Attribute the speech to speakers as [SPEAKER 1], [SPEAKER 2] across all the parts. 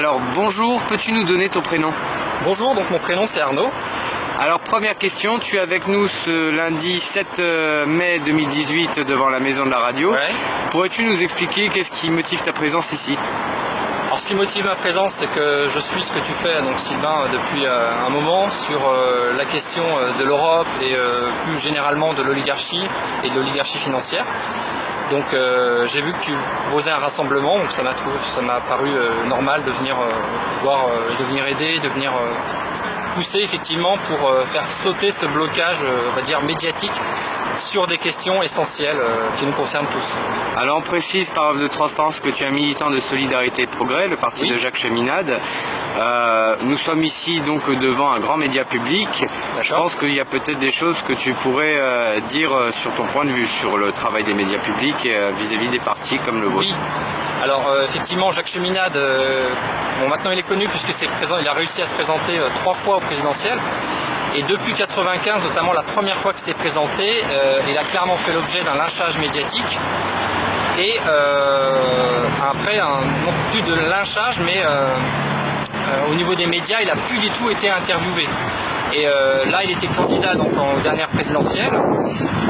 [SPEAKER 1] Alors bonjour, peux-tu nous donner ton prénom?
[SPEAKER 2] Bonjour, donc mon prénom c'est Arnaud.
[SPEAKER 1] Alors première question, tu es avec nous ce lundi 7 mai 2018 devant la Maison de la Radio.
[SPEAKER 2] Ouais.
[SPEAKER 1] Pourrais-tu nous expliquer qu'est-ce qui motive ta présence ici?
[SPEAKER 2] Alors ce qui motive ma présence, c'est que je suis ce que tu fais, donc Sylvain, depuis un moment sur la question de l'Europe et plus généralement de l'oligarchie et de l'oligarchie financière. Donc j'ai vu que tu proposais un rassemblement, donc ça m'a paru normal de venir voir et de venir aider, de venir pousser effectivement pour faire sauter ce blocage, on va dire médiatique, sur des questions essentielles qui nous concernent tous.
[SPEAKER 1] Alors on précise par œuvre de transparence que tu es un militant de Solidarité et de Progrès, le parti de Jacques Cheminade. Nous sommes ici donc devant un grand média public. Je pense qu'il y a peut-être des choses que tu pourrais dire sur ton point de vue sur le travail des médias publics vis-à-vis des partis comme le vôtre.
[SPEAKER 2] Oui. Alors effectivement, Jacques Cheminade, bon, maintenant il est connu puisque il a réussi à se présenter 3 fois au présidentiel. Et depuis 1995, notamment la première fois qu'il s'est présenté, il a clairement fait l'objet d'un lynchage médiatique. Et après, non plus de lynchage, mais au niveau des médias, il n'a plus du tout été interviewé. Et là, il était candidat donc en dernière présidentielle.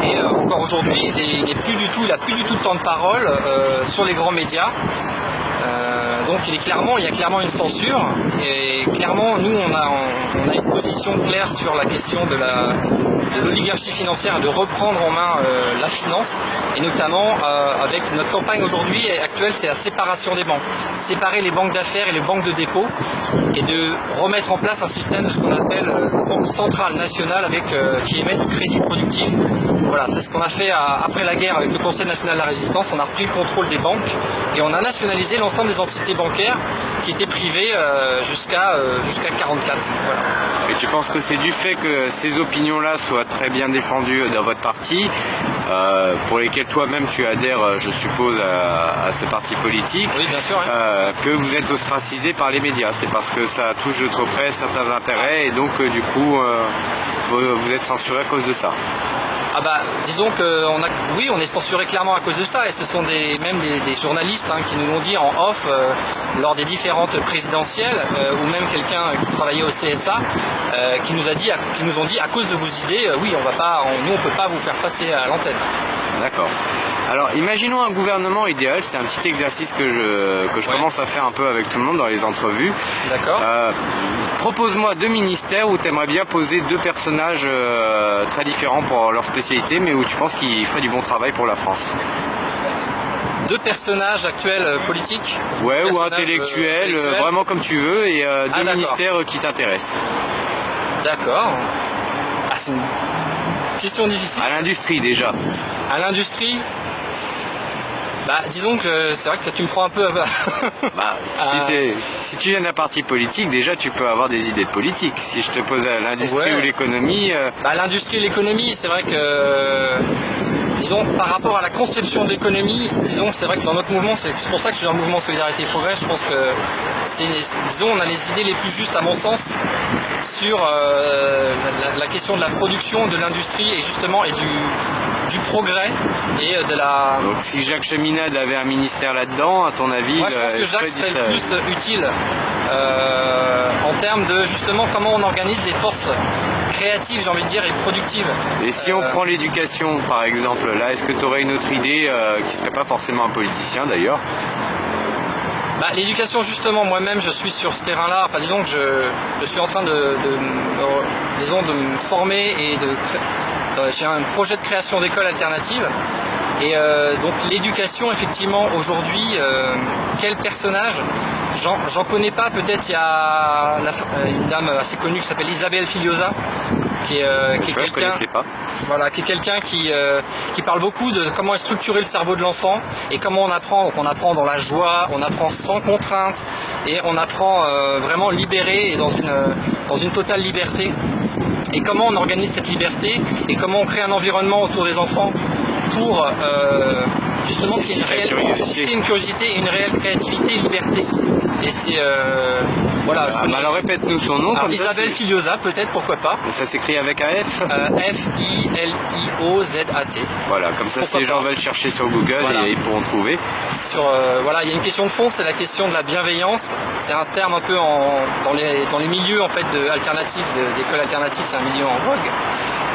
[SPEAKER 2] Et encore aujourd'hui, il n'a plus du tout de temps de parole sur les grands médias. Donc il y a clairement une censure et clairement nous on a une position claire sur la question de l'oligarchie financière et de reprendre en main la finance et notamment avec notre campagne aujourd'hui actuelle, c'est la séparation des banques. Séparer les banques d'affaires et les banques de dépôt et de remettre en place un système de ce qu'on appelle banque centrale nationale qui émet du crédit productif. Voilà, c'est ce qu'on a fait après la guerre avec le Conseil national de la résistance. On a repris le contrôle des banques et on a nationalisé l'ensemble des entités bancaires qui étaient privées jusqu'à 1944. Voilà.
[SPEAKER 1] Et tu penses que c'est du fait que ces opinions-là soient très bien défendues dans votre parti, pour lesquelles toi-même tu adhères, je suppose, à ce parti politique,
[SPEAKER 2] oui, bien sûr,
[SPEAKER 1] que vous êtes ostracisé par les médias? C'est parce que ça touche de trop près certains intérêts et donc du coup vous êtes censuré à cause de ça?
[SPEAKER 2] Ah bah, disons on est censuré clairement à cause de ça et ce sont même des journalistes qui nous l'ont dit en off lors des différentes présidentielles ou même quelqu'un qui travaillait au CSA qui nous ont dit à cause de vos idées, oui, nous on peut pas vous faire passer à l'antenne.
[SPEAKER 1] D'accord. Alors imaginons un gouvernement idéal, c'est un petit exercice que je commence à faire un peu avec tout le monde dans les entrevues.
[SPEAKER 2] D'accord.
[SPEAKER 1] Propose-moi 2 ministères où tu aimerais bien poser 2 personnages très différents pour leur spécialité, mais où tu penses qu'ils feraient du bon travail pour la France.
[SPEAKER 2] 2 personnages actuels politiques?
[SPEAKER 1] Ouais, ou intellectuels, vraiment comme tu veux, et 2 ministères qui t'intéressent.
[SPEAKER 2] D'accord. Ah, c'est une question difficile.
[SPEAKER 1] À l'industrie déjà.
[SPEAKER 2] À l'industrie? Bah, disons que c'est vrai que tu me prends un peu
[SPEAKER 1] bah, si tu viens d'un parti politique, déjà tu peux avoir des idées de politique. Si je te pose à l'industrie ou l'économie...
[SPEAKER 2] Bah, l'industrie et l'économie, c'est vrai que... Disons, par rapport à la conception de l'économie, disons, c'est vrai que dans notre mouvement, c'est pour ça que je suis dans le mouvement Solidarité et Progrès, je pense que disons, on a les idées les plus justes à mon sens sur la question de la production, de l'industrie et justement du progrès et de la...
[SPEAKER 1] Donc si Jacques Cheminade avait un ministère là-dedans, à ton avis...
[SPEAKER 2] Moi je pense que Jacques serait le plus utile en termes de justement comment on organise des forces créatives, j'ai envie de dire, et productives.
[SPEAKER 1] Et si on prend l'éducation par exemple, là est-ce que tu aurais une autre idée qui serait pas forcément un politicien d'ailleurs?
[SPEAKER 2] Bah, l'éducation justement, moi-même je suis sur ce terrain-là, enfin disons que je suis en train de me former et j'ai un projet de création d'école alternative et donc l'éducation effectivement aujourd'hui, quel personnage? J'en connais pas, peut-être il y a une dame assez connue qui s'appelle Isabelle Filiosa qui est quelqu'un qui parle beaucoup de comment est structuré le cerveau de l'enfant et comment on apprend. Donc on apprend dans la joie, on apprend sans contrainte et on apprend vraiment libéré et dans une totale liberté. Et comment on organise cette liberté et comment on crée un environnement autour des enfants pour justement qu'il y ait une curiosité, une réelle créativité et liberté. Et c'est voilà.
[SPEAKER 1] Alors répète-nous son nom.
[SPEAKER 2] Alors,
[SPEAKER 1] comme
[SPEAKER 2] Isabelle Filiosa, peut-être, pourquoi pas.
[SPEAKER 1] Ça s'écrit avec un F.
[SPEAKER 2] F-I-L-I-O-Z-A-T.
[SPEAKER 1] Voilà, comme ça si les gens veulent chercher sur Google, voilà, et ils pourront trouver.
[SPEAKER 2] Voilà, il y a une question de fond, c'est la question de la bienveillance. C'est un terme un peu dans les milieux en fait alternatifs, d'écoles alternatives, c'est un milieu en vogue.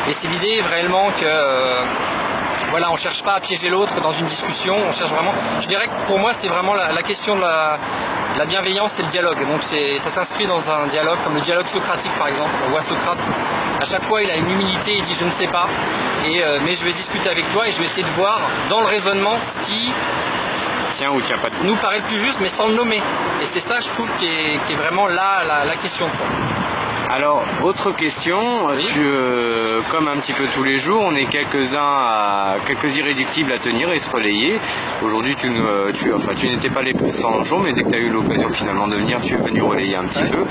[SPEAKER 2] Et c'est l'idée réellement que voilà, on cherche pas à piéger l'autre dans une discussion, on cherche vraiment, je dirais que pour moi c'est vraiment la question de la bienveillance et le dialogue. Donc ça s'inscrit dans un dialogue comme le dialogue socratique par exemple. On voit Socrate, à chaque fois il a une humilité, il dit je ne sais pas, mais je vais discuter avec toi et je vais essayer de voir dans le raisonnement ce qui
[SPEAKER 1] tient ou tient pas
[SPEAKER 2] nous paraît le plus juste mais sans le nommer. Et c'est ça je trouve qui est vraiment là la question de fond.
[SPEAKER 1] Alors, autre question, oui. Comme un petit peu tous les jours, on est quelques irréductibles à tenir et se relayer. Aujourd'hui, tu n'étais pas les précédents jours, mais dès que tu as eu l'occasion finalement de venir, tu es venu relayer un petit peu.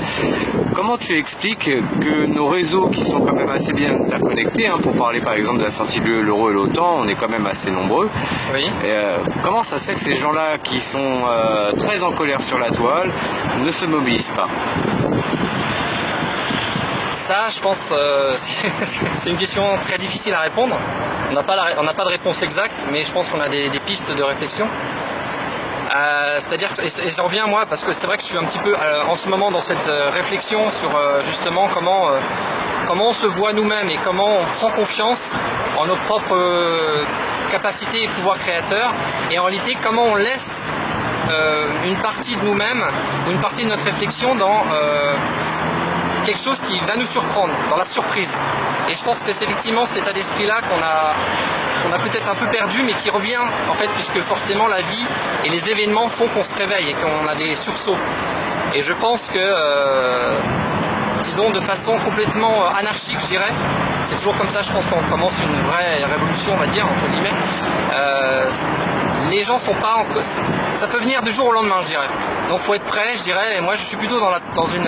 [SPEAKER 1] Comment tu expliques que nos réseaux, qui sont quand même assez bien interconnectés, pour parler par exemple de la sortie de l'euro et l'OTAN, on est quand même assez nombreux.
[SPEAKER 2] Oui.
[SPEAKER 1] Comment ça se fait que ces gens-là, qui sont très en colère sur la toile, ne se mobilisent pas ?
[SPEAKER 2] Ça, je pense, c'est une question très difficile à répondre. On n'a pas de réponse exacte, mais je pense qu'on a des pistes de réflexion. C'est-à-dire, et j'en reviens moi, parce que c'est vrai que je suis un petit peu en ce moment dans cette réflexion sur justement comment on se voit nous-mêmes et comment on prend confiance en nos propres capacités et pouvoirs créateurs, et en réalité comment on laisse une partie de nous-mêmes, ou une partie de notre réflexion dans quelque chose qui va nous surprendre, dans la surprise. Et je pense que c'est effectivement cet état d'esprit-là qu'on a peut-être un peu perdu, mais qui revient en fait, puisque forcément la vie et les événements font qu'on se réveille et qu'on a des sursauts. Et je pense que, disons de façon complètement anarchique, je dirais, c'est toujours comme ça, je pense qu'on commence une vraie révolution, on va dire, entre guillemets. Les gens sont pas ça peut venir du jour au lendemain, je dirais. Donc faut être prêt, je dirais. Et moi je suis plutôt dans une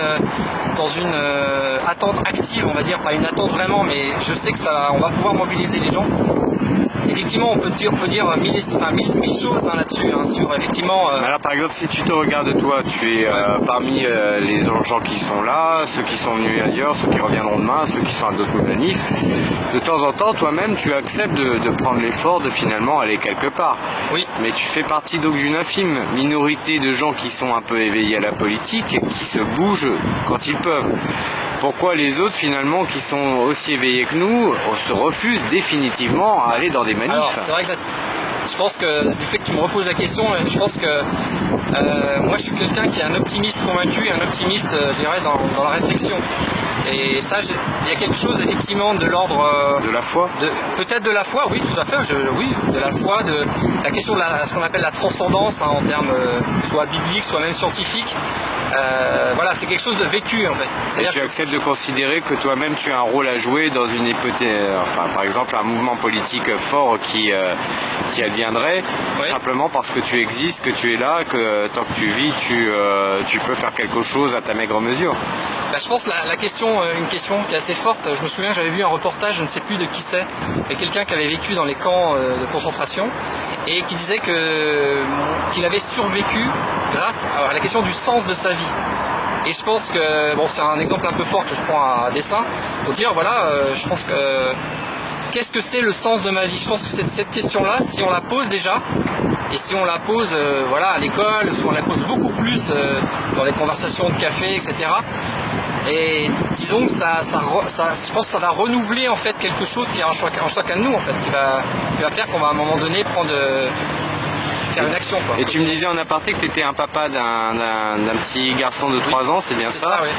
[SPEAKER 2] attente active, on va dire, pas une attente vraiment, mais je sais que on va pouvoir mobiliser les gens. Effectivement, on peut dire mille choses là-dessus, sur effectivement.
[SPEAKER 1] Alors par exemple, si tu te regardes toi, tu es parmi les gens qui sont là, ceux qui sont venus ailleurs, ceux qui reviendront demain, ceux qui sont à d'autres manifs. De temps en temps, toi-même, tu acceptes de prendre l'effort de finalement aller quelque part.
[SPEAKER 2] Oui.
[SPEAKER 1] Mais tu fais partie donc d'une infime minorité de gens qui sont un peu éveillés à la politique, qui se bougent quand ils peuvent. Pourquoi les autres, finalement, qui sont aussi éveillés que nous, se refusent définitivement à aller dans des manifs?
[SPEAKER 2] Alors, c'est vrai que je pense que du fait que tu me reposes la question, je pense que moi je suis quelqu'un qui est un optimiste convaincu, un optimiste, je dirais, dans la réflexion. Et ça, il y a quelque chose effectivement de l'ordre
[SPEAKER 1] de la foi.
[SPEAKER 2] Peut-être de la foi, oui, tout à fait. Oui, de la foi, de la question de ce qu'on appelle la transcendance, en termes soit bibliques, soit même scientifiques. Voilà, c'est quelque chose de vécu en fait.
[SPEAKER 1] Et tu acceptes de considérer que toi-même tu as un rôle à jouer dans une hypothèse, par exemple un mouvement politique fort qui adviendrait, oui, simplement parce que tu existes, que tu es là, que tant que tu vis, tu peux faire quelque chose à ta maigre mesure.
[SPEAKER 2] Je pense une question qui est assez forte. Je me souviens, j'avais vu un reportage, je ne sais plus de qui c'est, mais quelqu'un qui avait vécu dans les camps de concentration et qui disait qu'il avait survécu grâce à la question du sens de sa vie. Et je pense que, bon, c'est un exemple un peu fort que je prends à dessein pour dire, voilà, je pense que qu'est-ce que c'est le sens de ma vie? Je pense que cette question-là, si on la pose déjà, et si on la pose voilà, à l'école, si on la pose beaucoup plus dans les conversations de café, etc., et disons que je pense que ça va renouveler en fait quelque chose qui est en chacun de nous, en fait, qui va faire qu'on va à un moment donné faire une action, quoi.
[SPEAKER 1] Et tu me disais en aparté que tu étais un papa d'un petit garçon de 3 ans, c'est bien ça,
[SPEAKER 2] oui.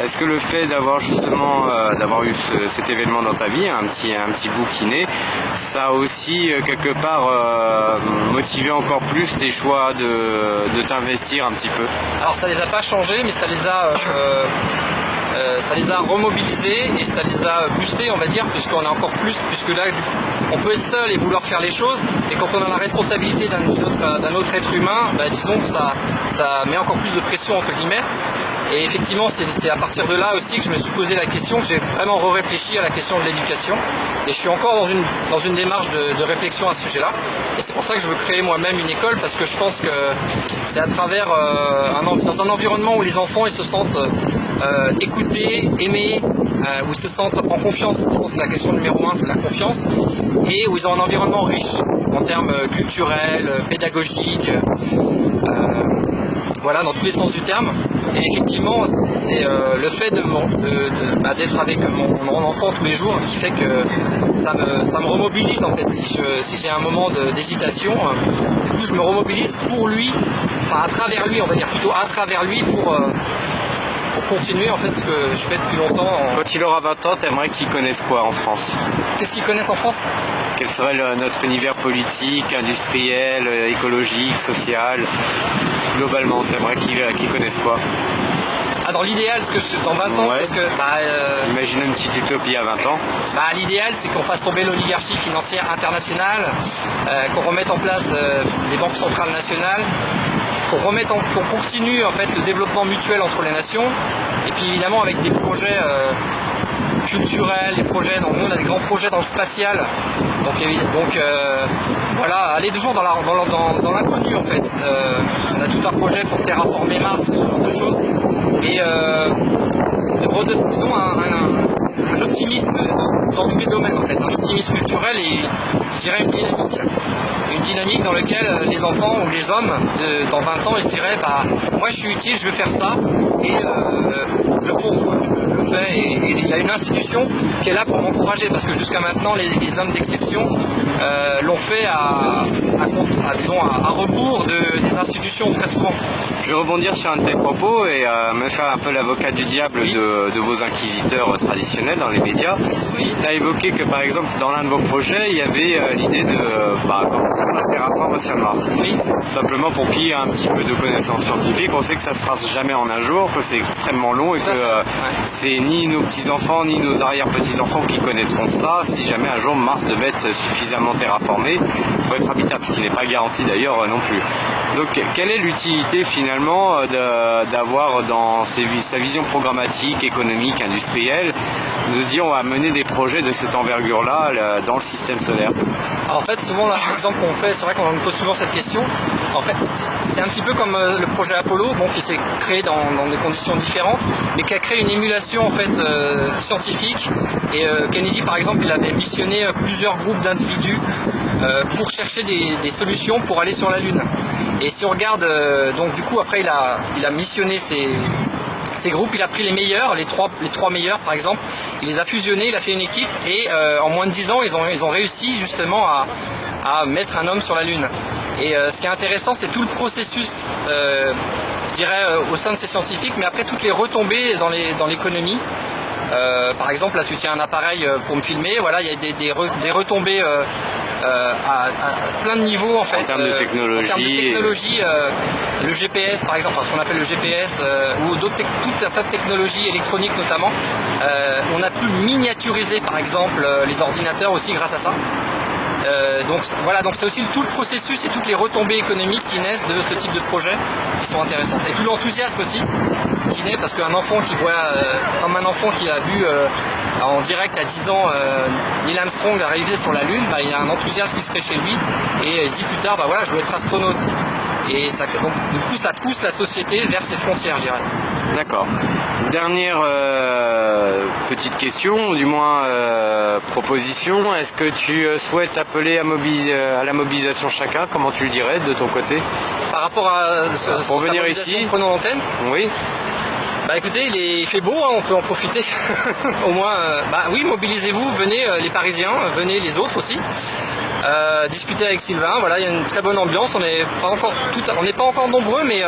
[SPEAKER 1] Est-ce que le fait d'avoir justement d'avoir eu cet événement dans ta vie, un petit bout qui naît, ça a aussi quelque part motivé encore plus tes choix de t'investir un petit peu?
[SPEAKER 2] Alors ça les a pas changés, mais ça les a remobilisés et ça les a boostés, on va dire, puisqu'on a encore plus, puisque là on peut être seul et vouloir faire les choses, et quand on a la responsabilité d'un autre être humain, disons que ça met encore plus de pression entre guillemets. Et effectivement, c'est à partir de là aussi que je me suis posé la question, que j'ai vraiment réfléchi à la question de l'éducation. Et je suis encore dans une démarche de réflexion à ce sujet-là. Et c'est pour ça que je veux créer moi-même une école, parce que je pense que c'est à travers dans un environnement où les enfants ils se sentent écoutés, aimés, où ils se sentent en confiance. Je pense que la question numéro 1 c'est la confiance, et où ils ont un environnement riche en termes culturels, pédagogiques, voilà, dans tous les sens du terme. Et effectivement, c'est le fait d'être avec mon enfant tous les jours qui fait que ça me remobilise en fait. Si j'ai un moment d'hésitation, du coup je me remobilise pour lui, enfin à travers lui, on va dire plutôt à travers lui pour continuer en fait ce que je fais depuis longtemps.
[SPEAKER 1] Quand il aura 20 ans, t'aimerais qu'il connaisse quoi en France?
[SPEAKER 2] Qu'est-ce qu'ils connaissent en France?
[SPEAKER 1] Quel serait notre univers politique, industriel, écologique, social? Globalement, t'aimerais qu'ils connaissent quoi?
[SPEAKER 2] Ah, dans l'idéal, dans 20 ans,
[SPEAKER 1] ouais.
[SPEAKER 2] qu'est-ce que...
[SPEAKER 1] Imagine une petite utopie à 20 ans.
[SPEAKER 2] L'idéal, c'est qu'on fasse tomber l'oligarchie financière internationale, qu'on remette en place les banques centrales nationales, qu'on continue en fait le développement mutuel entre les nations, et puis évidemment avec des projets culturels, des projets, donc nous on a des grands projets dans le spatial, donc voilà, aller toujours dans l'inconnu en fait. On a tout un projet pour terraformer Mars, ce genre de choses, et disons un optimisme dans tous les domaines en fait, un optimisme culturel et je dirais une dynamique dans laquelle les enfants ou les hommes dans 20 ans ils se diraient moi je suis utile, je veux faire ça et je fonce quoi, je le fais, et il y a une institution qui est là pour m'encourager, parce que jusqu'à maintenant les hommes d'exception l'ont fait à rebours des institutions très souvent.
[SPEAKER 1] Je vais rebondir sur un de tes propos et me faire un peu l'avocat du diable de vos inquisiteurs traditionnels dans les médias.
[SPEAKER 2] Oui.
[SPEAKER 1] Tu as évoqué que par exemple dans l'un de vos projets il y avait l'idée de la terraformation de Mars.
[SPEAKER 2] Oui.
[SPEAKER 1] Simplement pour qui a un petit peu de connaissances scientifiques, on sait que ça ne se fera jamais en un jour, que c'est extrêmement long et que c'est ni nos petits-enfants ni nos arrière-petits-enfants qui connaîtront ça si jamais un jour Mars devait être suffisamment terraformé pour être habitable, ce qui n'est pas garanti d'ailleurs non plus. Donc quelle est l'utilité finalement d'avoir dans sa vision programmatique, économique, industrielle, de se dire on va mener des projets de cette envergure-là dans le système solaire?
[SPEAKER 2] Alors, en fait, souvent l'exemple qu'on fait, c'est vrai qu'on nous pose souvent cette question. En fait, c'est un petit peu comme le projet Apollo, qui s'est créé dans des conditions différentes, mais qui a créé une émulation en fait scientifique. Et Kennedy, par exemple, il avait missionné plusieurs groupes d'individus pour chercher des solutions pour aller sur la Lune. Et si on regarde, donc du coup après il a missionné ces groupes, il a pris les meilleurs, les trois meilleurs par exemple, il les a fusionnés, il a fait une équipe, et en moins de 10 ans ils ont réussi justement à mettre un homme sur la Lune. Et ce qui est intéressant, c'est tout le processus, je dirais, au sein de ces scientifiques, mais après toutes les retombées dans l'économie. Par exemple, là tu tiens un appareil pour me filmer, voilà, il y a des retombées à plein de niveaux en fait.
[SPEAKER 1] En termes de technologie.
[SPEAKER 2] En termes de technologie, le GPS par exemple, ce qu'on appelle le GPS, ou tout un tas de technologies électroniques notamment. On a pu miniaturiser par exemple les ordinateurs aussi grâce à ça. Donc voilà, donc c'est aussi tout le processus et toutes les retombées économiques qui naissent de ce type de projet qui sont intéressantes. Et tout l'enthousiasme aussi qui naît, parce qu'un enfant qui voit, comme un enfant qui a vu en direct à 10 ans Neil Armstrong arriver sur la Lune, il y a un enthousiasme qui se crée chez lui et il se dit plus tard, voilà, je veux être astronaute. Et ça, donc, du coup, ça pousse la société vers ses frontières, je dirais.
[SPEAKER 1] D'accord. Dernière petite question, ou du moins proposition. Est-ce que tu souhaites appeler à la mobilisation chacun? Comment tu le dirais de ton côté?
[SPEAKER 2] Par rapport à
[SPEAKER 1] pour venir ici,
[SPEAKER 2] prenons l'antenne.
[SPEAKER 1] Oui.
[SPEAKER 2] Écoutez, il fait beau, on peut en profiter. Au moins, oui, mobilisez-vous, venez les Parisiens, venez les autres aussi. Discuter avec Sylvain, voilà, il y a une très bonne ambiance, on n'est pas encore nombreux, mais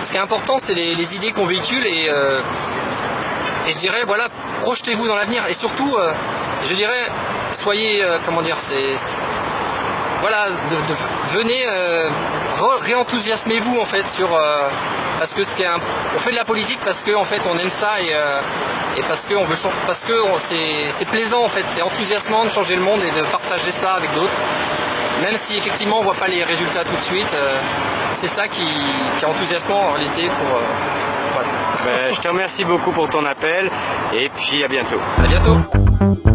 [SPEAKER 2] ce qui est important, c'est les idées qu'on véhicule, et je dirais, voilà, projetez-vous dans l'avenir, et surtout, je dirais, soyez, voilà, venez, réenthousiasmez-vous en fait sur, parce que on fait de la politique parce que en fait on aime ça, et parce que on veut, parce que c'est plaisant en fait, c'est enthousiasmant de changer le monde et de partager ça avec d'autres, même si effectivement on voit pas les résultats tout de suite. C'est ça qui est enthousiasmant en réalité pour campagne.
[SPEAKER 1] Je te remercie beaucoup pour ton appel et puis à bientôt.
[SPEAKER 2] À bientôt.